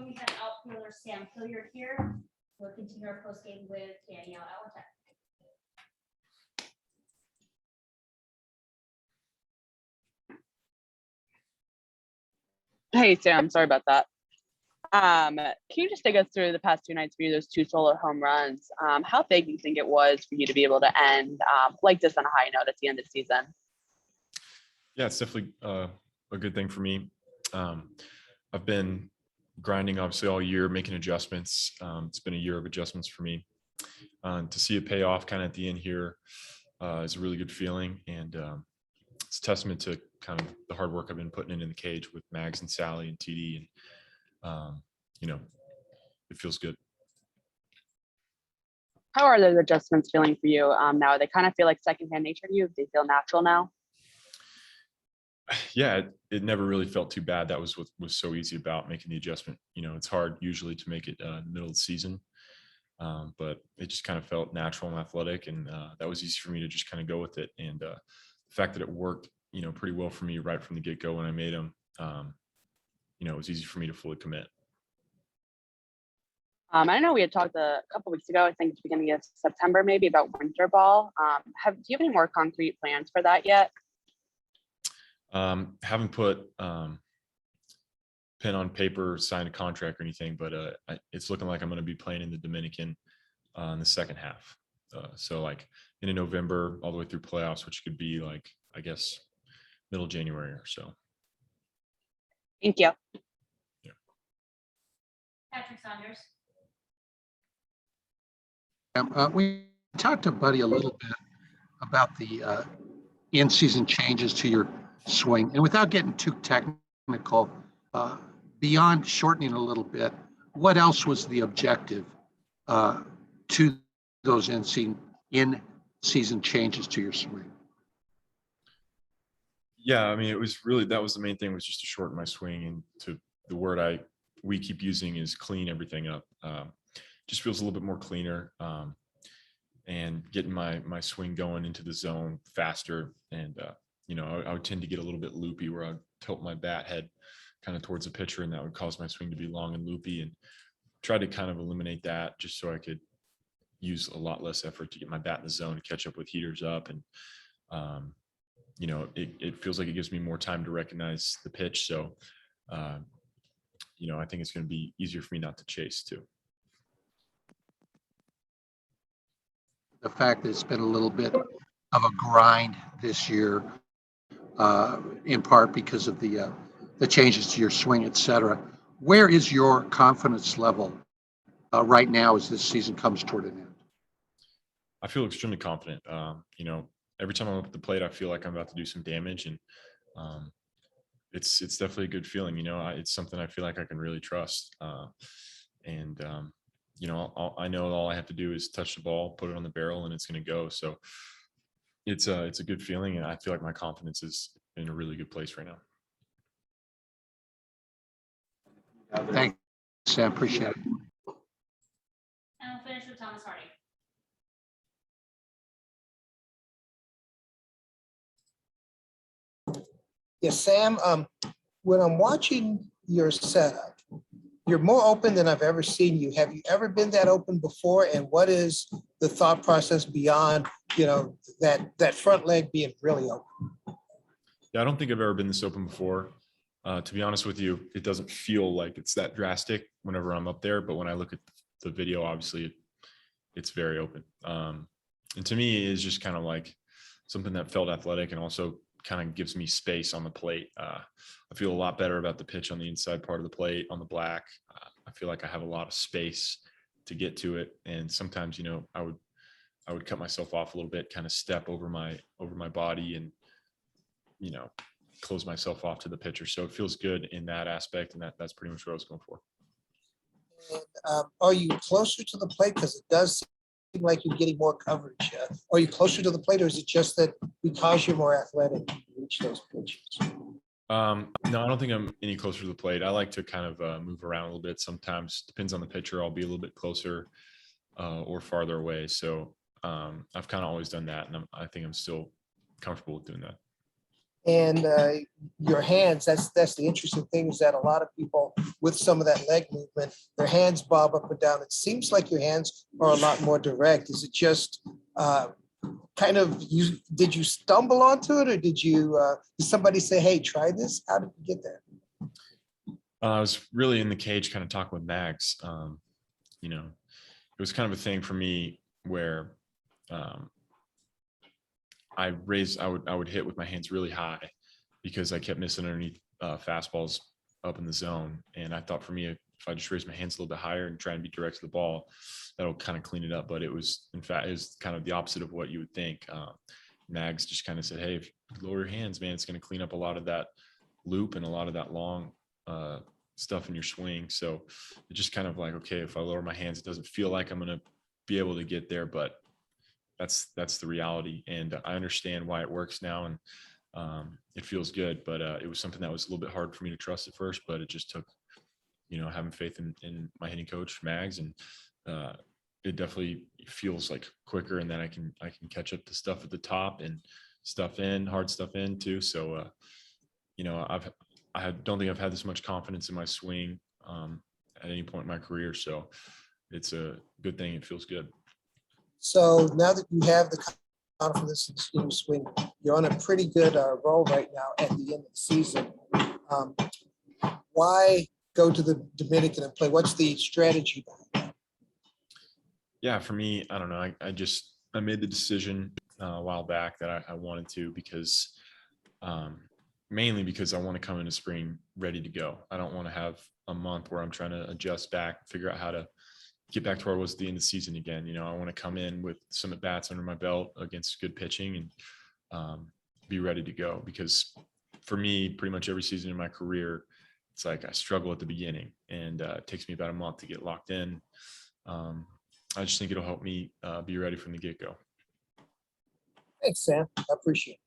we have outfielder Sam Hilliard here. We'll continue our postgame with Danielle Allentek. Hey, Sam, sorry about that. Can you just take us through the past two nights for you, those two solo home runs? How big do you think it was for you to be able to end like this on a high note at the end of the season? Yeah, it's definitely a good thing for me. I've been grinding obviously all year, making adjustments. It's been a year of adjustments for me. To see it pay off kind of at the end here is a really good feeling. And it's a testament to kind of the hard work I've been putting in the cage with Mags and Sally and TD. And, it feels good. How are those adjustments feeling for you now? They kind of feel like secondhand nature to you. They feel natural now. Yeah, it never really felt too bad. That was what was so easy about making the adjustment. It's hard usually to make it in the middle of the season, but it just kind of felt natural and athletic, and that was easy for me to just kind of go with it. And the fact that it worked, pretty well for me right from the get-go when I made them, it was easy for me to fully commit. I know we had talked a couple weeks ago, I think at the beginning of September, maybe about winter ball. Do you have any more concrete plans for that yet? Haven't put pen on paper, signed a contract or anything, but it's looking like I'm going to be playing in the Dominican in the second half. So like in November all the way through playoffs, which could be like, I guess, middle of January or so. Thank you. Yeah. Patrick Saunders. We talked to Buddy a little bit about the in-season changes to your swing, and without getting too technical, beyond shortening a little bit, what else was the objective to those in-season changes to your swing? Yeah, I mean, it was really, that was the main thing, was just to shorten my swing, and to the word we keep using is clean everything up. Just feels a little bit more cleaner, and getting my swing going into the zone faster. And I would tend to get a little bit loopy where I'd tilt my bat head kind of towards the pitcher, and that would cause my swing to be long and loopy, and try to kind of eliminate that just so I could use a lot less effort to get my bat in the zone to catch up with heaters up. And it feels like it gives me more time to recognize the pitch. So I think it's going to be easier for me not to chase too. The fact that it's been a little bit of a grind this year, in part because of the changes to your swing, et cetera. Where is your confidence level right now as this season comes toward an end? I feel extremely confident. Every time I'm up at the plate, I feel like I'm about to do some damage, and it's definitely a good feeling. It's something I feel like I can really trust. I know all I have to do is touch the ball, put it on the barrel, and it's going to go. So it's a good feeling, and I feel like my confidence is in a really good place right now. Thanks, Sam. Appreciate it. And we'll finish with Thomas Hardy. Yes, Sam, when I'm watching your setup, you're more open than I've ever seen you. Have you ever been that open before? And what is the thought process beyond, that front leg being really open? Yeah, I don't think I've ever been this open before. To be honest with you, it doesn't feel like it's that drastic whenever I'm up there. But when I look at the video, obviously it's very open. And to me, it is just kind of like something that felt athletic, and also kind of gives me space on the plate. I feel a lot better about the pitch on the inside part of the plate on the black. I feel like I have a lot of space to get to it. And sometimes, I would cut myself off a little bit, kind of step over my body, and, close myself off to the pitcher. So it feels good in that aspect. And that's pretty much what I was going for. And, are you closer to the plate? Because it does seem like you're getting more coverage. Are you closer to the plate, or is it just that because you're more athletic, you reach those pitches? No, I don't think I'm any closer to the plate. I like to kind of move around a little bit. Sometimes, depends on the pitcher, I'll be a little bit closer or farther away. So I've kind of always done that, and I think I'm still comfortable with doing that. And your hands, that's the interesting thing, is that a lot of people with some of that leg movement, their hands bob up and down. It seems like your hands are a lot more direct. Is it just kind of, did you stumble onto it, or did somebody say, hey, try this? How did you get there? I was really in the cage kind of talking with Mags. You know, it was kind of a thing for me where I would hit with my hands really high because I kept missing underneath fastballs up in the zone. And I thought for me, if I just raise my hands a little bit higher and try and be direct to the ball, that'll kind of clean it up. But it was, in fact, it was kind of the opposite of what you would think. Mags just kind of said, hey, if you lower your hands, man, it's going to clean up a lot of that loop and a lot of that long stuff in your swing. So it just kind of like, okay, if I lower my hands, it doesn't feel like I'm going to be able to get there, but that's the reality. And I understand why it works now, and it feels good, but it was something that was a little bit hard for me to trust at first, but it just took, you know, having faith in my hitting coach Mags, and it definitely feels like quicker, and then I can catch up to stuff at the top and hard stuff in too. So you know, I don't think I've had this much confidence in my swing at any point in my career, so it's a good thing. It feels good. So now that you have the confidence in your swing, you're on a pretty good roll right now at the end of the season. Why go to the Dominican and play? What's the strategy behind that? Yeah, for me, I don't know. I made the decision a while back that I wanted to, because mainly because I want to come into spring ready to go. I don't want to have a month where I'm trying to adjust back, figure out how to get back to where I was at the end of the season again. You know, I want to come in with some at bats under my belt against good pitching and be ready to go. Because for me, pretty much every season in my career, it's like I struggle at the beginning, and it takes me about a month to get locked in. I just think it'll help me be ready from the get-go. Thanks, Sam. I appreciate it.